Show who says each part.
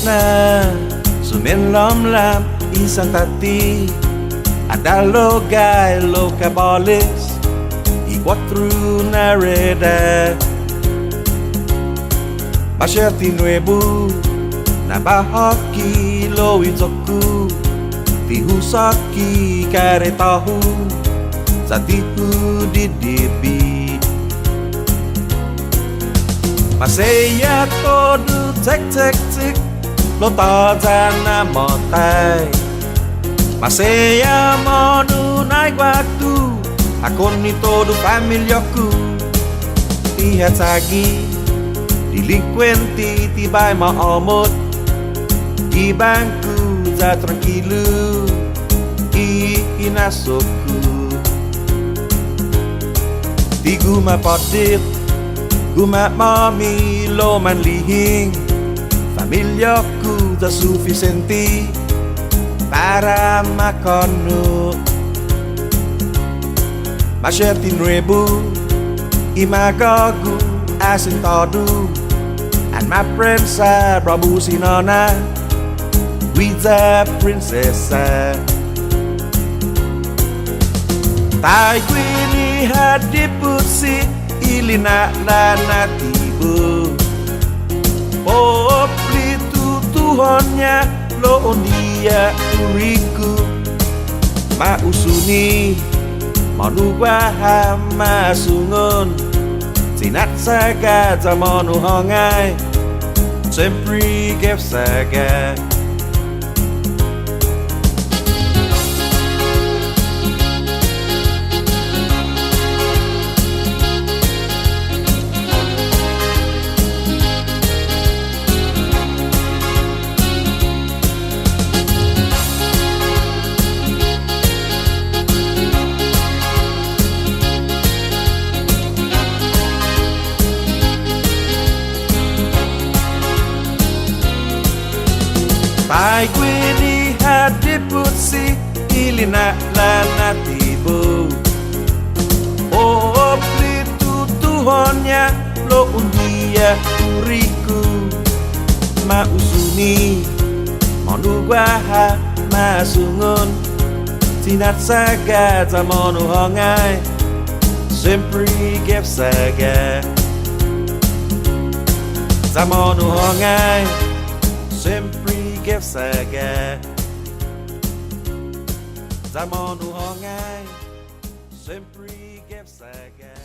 Speaker 1: na sumenlamlam isang tati Adalogay locabolis y cuatro nareda Bashati nuebu na bahaki lo izoku Tihusaki karetahu Satihu didibi Masaya todu tek tek tek Lo tazana motai Masaya modu naik waktu Akon ni todo familyaku Lihat lagi Delinquenti tiba maomot Di bangku za tranquilo I inasoku Di guma potit Guma mami lo man lihing Familyaku za sufficienti Para makono Masyati nuebu Imagagu asin todo And my prinsa Prabu Sinona Wiza prinsesa Tai kwini hadipusi Ilina lana tibu Oh plitu Tuhannya Lo ondia uriku Ma usuni Manubaha masungon Sinat saga zamanu hongai Sempre gef saga Tai kwini hadipusi ilina lana tibu Oh plitu Tuhannya lo undia uriku Ma usuni Manubaha masungon Sinat saga zamanu hongai Sempre gef saga Zamanu hongai Sempre gef saga Zamanu hongai Sempre gef saga